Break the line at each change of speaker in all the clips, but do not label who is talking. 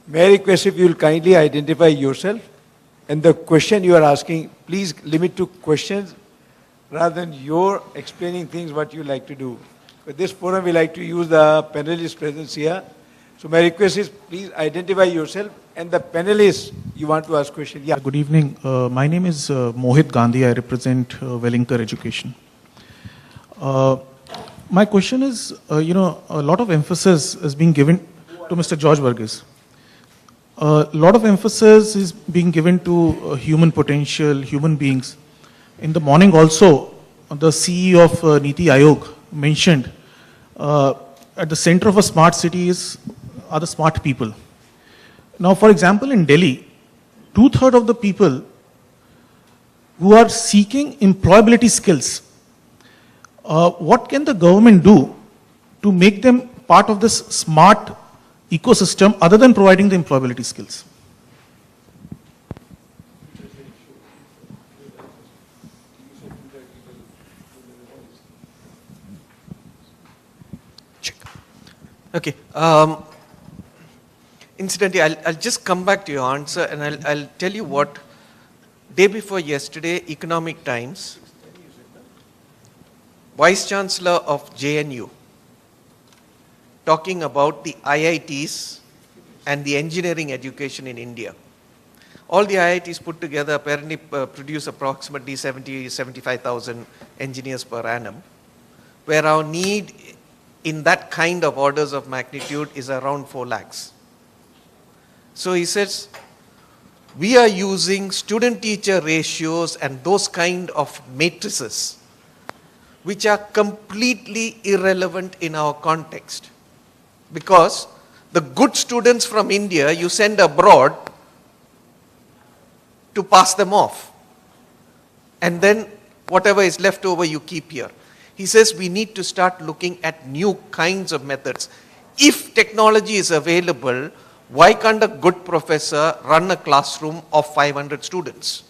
May I request if you will kindly identify yourself and the question you are asking, please limit to questions rather than your explaining things what you like to do. But this forum we like to use the panelist presence here. So my request is please identify yourself and the panelists you want to ask question. Yeah.
Good evening. My name is Mohit Gandhi. I represent Wellinger Education. My question is, a lot of emphasis is being given to Mr. George Burgess. A lot of emphasis is being given to human potential, human beings. In the morning also, the CEO of Niti Aayog mentioned at the center of a smart city are the smart people. Now, for example, in Delhi, 2/3 of the people who are seeking employability skills, what can the government do to make them part of this smart ecosystem other than providing the employability skills?
Okay. Incidentally, I'll just come back to your answer and I'll tell you what, day before yesterday, Economic Times, Vice Chancellor of JNU, talking about the IITs and the engineering education in India. All the IITs put together apparently produce approximately 75,000 engineers per annum, where our need in that kind of orders of magnitude is around 4 lakhs. So he says, we are using student-teacher ratios and those kind of matrices, which are completely irrelevant in our context. Because the good students from India, you send abroad to pass them off. And then whatever is left over, you keep here. He says we need to start looking at new kinds of methods. If technology is available, why can't a good professor run a classroom of 500 students?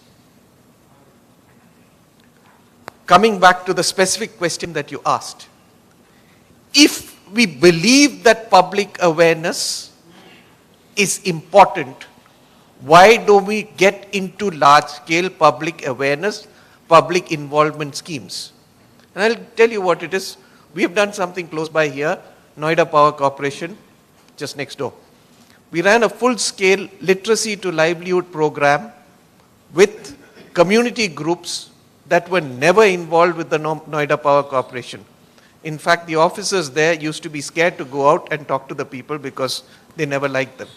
Coming back to the specific question that you asked, if we believe that public awareness is important, why don't we get into large-scale public awareness, public involvement schemes? And I'll tell you what it is. We have done something close by here, Noida Power Corporation, just next door. We ran a full-scale literacy to livelihood program with community groups that were never involved with the Noida Power Corporation. In fact, the officers there used to be scared to go out and talk to the people because they never liked them.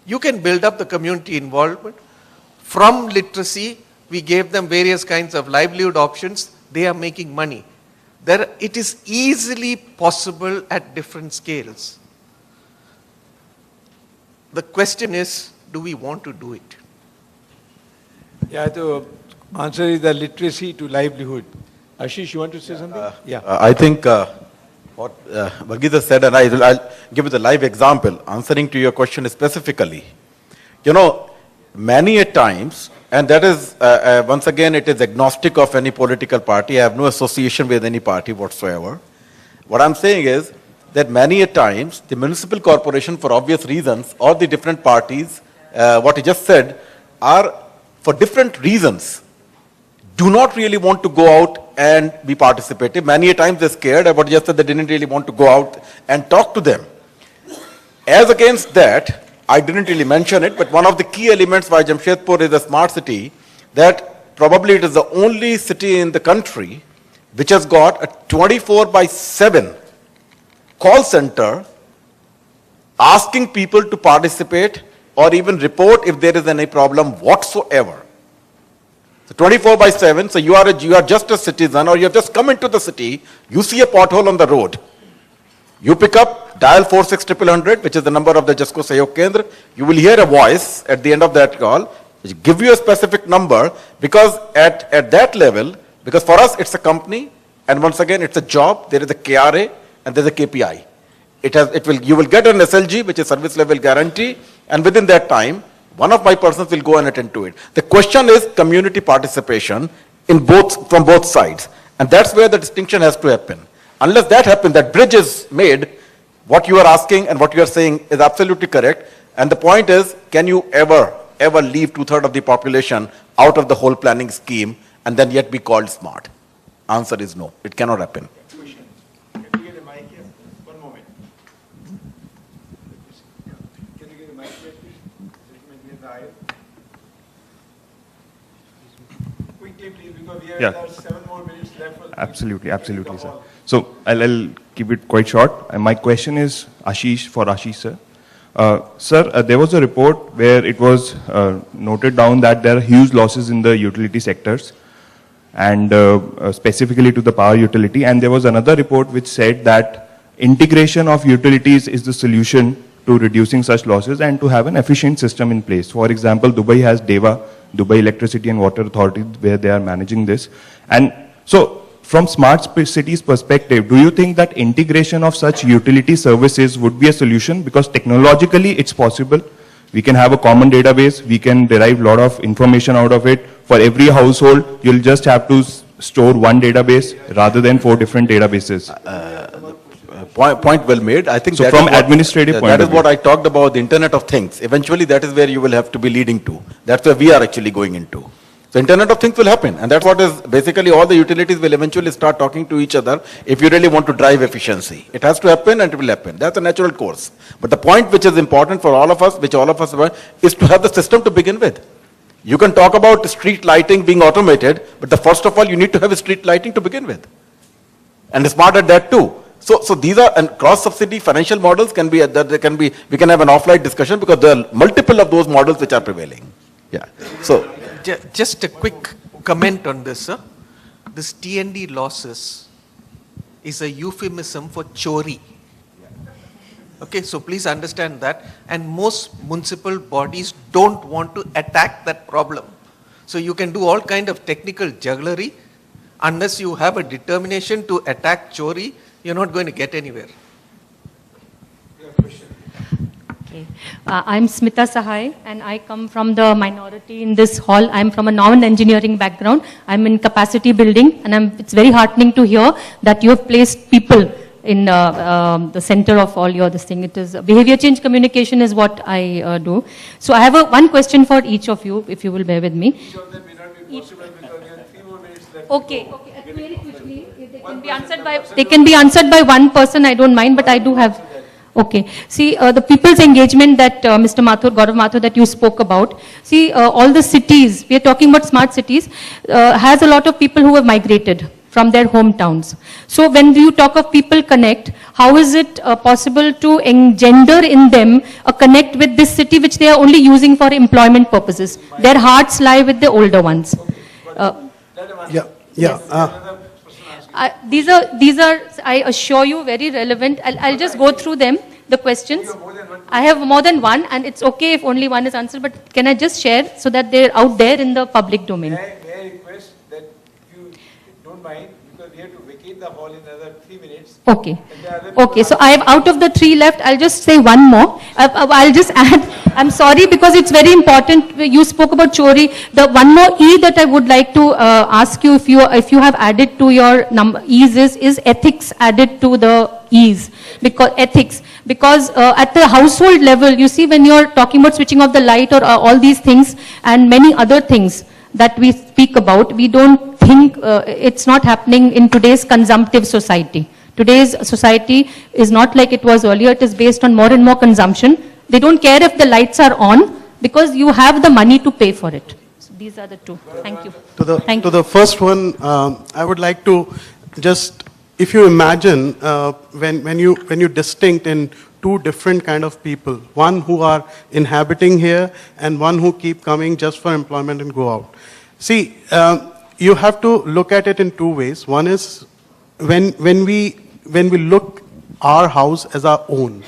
You can build up the community involvement. From literacy, we gave them various kinds of livelihood options. They are making money. It is easily possible at different scales. The question is, do we want to do it?
Yeah, the answer is the literacy to livelihood. Ashish, you want to say something? Yeah.
I think what Varghese said, and I'll give you the live example, answering to your question specifically. Many a times, and that is, once again, it is agnostic of any political party. I have no association with any party whatsoever. What I'm saying is that many a times, the municipal corporation, for obvious reasons, or the different parties, what he just said, are, for different reasons, do not really want to go out and be participative. Many a times they're scared about just that they didn't really want to go out and talk to them. As against that, I didn't really mention it, but one of the key elements why Jamshedpur is a smart city, that probably it is the only city in the country which has got a 24/7 call center asking people to participate or even report if there is any problem whatsoever. So 24/7, so you are just a citizen, or you have just come into the city, you see a pothole on the road. You pick up, dial 460000, which is the number of the Jasko Sahyog Kendra. You will hear a voice at the end of that call, which give you a specific number, because at that level, because for us it's a company, and once again it's a job, there is a KRA and there's a KPI. You will get an SLG, which is service level guarantee, and within that time, one of my persons will go and attend to it. The question is community participation from both sides. And that's where the distinction has to happen. Unless that happens, that bridge is made, What you are asking and what you are saying is absolutely correct. And the point is, can you ever leave 2/3 of the population out of the whole planning scheme and then yet be called smart? Answer is no. It cannot happen.
Can you get a mic here? One moment. Can you get a mic here, please? Gentleman here in the aisle. Quickly, please, because we have
Yeah.
7 more minutes left. For
Absolutely, absolutely, sir. So I'll keep it quite short. And my question is for Ashish, sir. Sir, there was a report where it was noted down that there are huge losses in the utility sectors, and specifically to the power utility. And there was another report which said that integration of utilities is the solution to reducing such losses and to have an efficient system in place. For example, Dubai has DEWA, Dubai Electricity and Water Authority, where they are managing this. And so, from smart cities perspective, do you think that integration of such utility services would be a solution? Because technologically it's possible. We can have a common database, we can derive a lot of information out of it. For every household, you'll just have to store one database rather than 4 different databases.
Point well made. I think
So
that
from
is what,
administrative point
that
of
is what
view.
I talked about, the Internet of Things. Eventually, that is where you will have to be leading to. That's where we are actually going into. So Internet of Things will happen, and that's what is basically all the utilities will eventually start talking to each other if you really want to drive efficiency. It has to happen and it will happen. That's a natural course. But the point which is important for all of us, which all of us want, is to have the system to begin with. You can talk about street lighting being automated, but first of all, you need to have street lighting to begin with. And smart at that too. So these are, and cross-subsidy financial models can be, we can have an offline discussion because there are multiple of those models which are prevailing. Yeah. So,
Just a quick comment on this, sir. This T&D losses is a euphemism for chori. Okay, so please understand that. And most municipal bodies don't want to attack that problem. So you can do all kind of technical jugglery. Unless you have a determination to attack chori, you're not going to get anywhere.
Okay. I'm Smita Sahai, and I come from the minority in this hall. I'm from a non-engineering background. I'm in capacity building, and it's very heartening to hear that you have placed people in the center of all this thing. It is behavior change communication is what I do. So I have one question for each of you, if you will bear with me.
Each of them may not be possible because we have 3 more minutes left.
Okay. Very quickly, if they can be answered by one person. I don't mind, but I do have. Okay. See, the people's engagement that Mr. Mathur, Gaurav Mathur, that you spoke about. See, all the cities, we are talking about smart cities, has a lot of people who have migrated from their hometowns. So when you talk of people connect, how is it possible to engender in them a connect with this city which they are only using for employment purposes? Their hearts lie with the older ones. These are, I assure you, very relevant. I'll just go through them, the questions. I have more than one, and it's okay if only one is answered, but can I just share so that they're out there in the public domain?
May I request that you don't mind, because we have to vacate the hall in another 3 minutes.
Okay. Okay, so I have out of the 3 left, I'll just say one more. I'll just add, I'm sorry because it's very important. You spoke about chori. The one more E that I would like to ask you if you have added to your E's is ethics added to the E's. Because ethics. Because at the household level, you see when you're talking about switching off the light or all these things and many other things that we speak about, we don't think it's not happening in today's consumptive society. Today's society is not like it was earlier. It is based on more and more consumption. They don't care if the lights are on because you have the money to pay for it. So these are the 2. Thank you.
To the first one, I would like to just, if you imagine when you distinct in 2 different kind of people, one who are inhabiting here and one who keep coming just for employment and go out. See, you have to look at it in 2 ways. One is when we look our house as our own,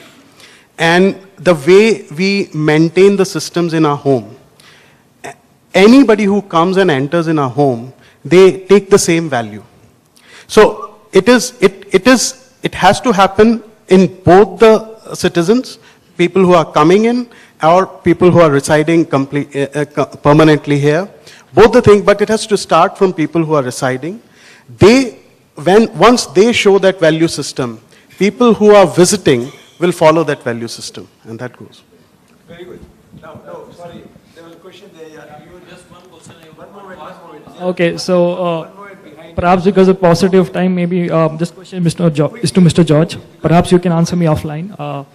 and the way we maintain the systems in our home. Anybody who comes and enters in our home, they take the same value. So it has to happen in both the citizens, people who are coming in or people who are residing permanently here. Both the things, but it has to start from people who are residing. Once they show that value system, people who are visiting will follow that value system, and that goes.
Very good. Now, no, sorry, there was a question there. Yeah, you just one question. One more.
Okay, so perhaps because of paucity of time, maybe this question is to Mr. George. Perhaps you can answer me offline.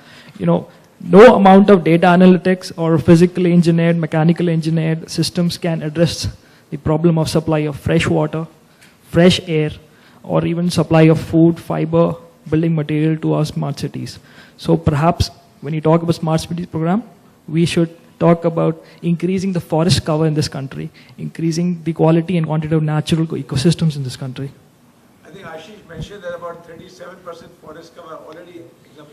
No amount of data analytics or physically engineered, mechanical engineered systems can address the problem of supply of fresh water, fresh air, or even supply of food, fiber, building material to our smart cities. So perhaps when you talk about smart cities program, we should talk about increasing the forest cover in this country, increasing the quality and quantity of natural ecosystems in this country.
I think Ashish mentioned that about 37% forest cover already.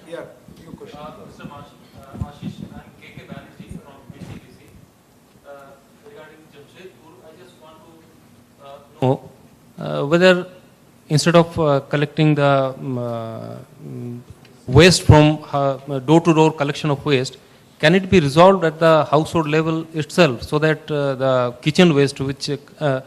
Yeah, new question.
Mr. Ashish and KK Banerjee from BCBC. Regarding Jamshedpur, I just want to know whether instead of collecting the waste from door-to-door collection of waste, can it be resolved at the household level itself so that the kitchen waste, which the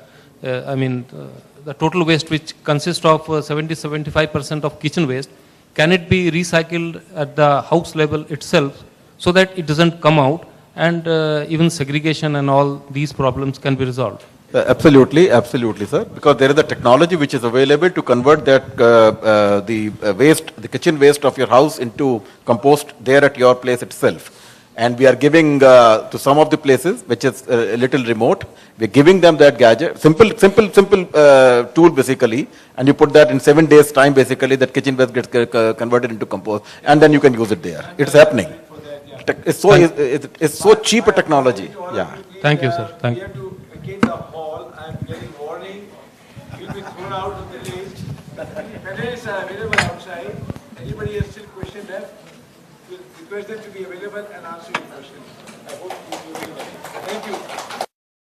total waste which consists of 70-75% of kitchen waste, can it be recycled at the house level itself so that it doesn't come out and even segregation and all these problems can be resolved?
Absolutely, absolutely, sir. Because there is a technology which is available to convert that the kitchen waste of your house into compost there at your place itself. And we are giving to some of the places, which is a little remote, we are giving them that gadget, simple tool basically, and you put that in 7 days time basically, that kitchen waste gets converted into compost, and then you can use it there. It's happening. It's so cheap a technology. Yeah.
Thank you, sir. Thank you.
We have to vacate the hall. I am getting warning. You'll be thrown out of the list. Panelists are available outside. Anybody has still question left? We'll request them to be available and answer your questions.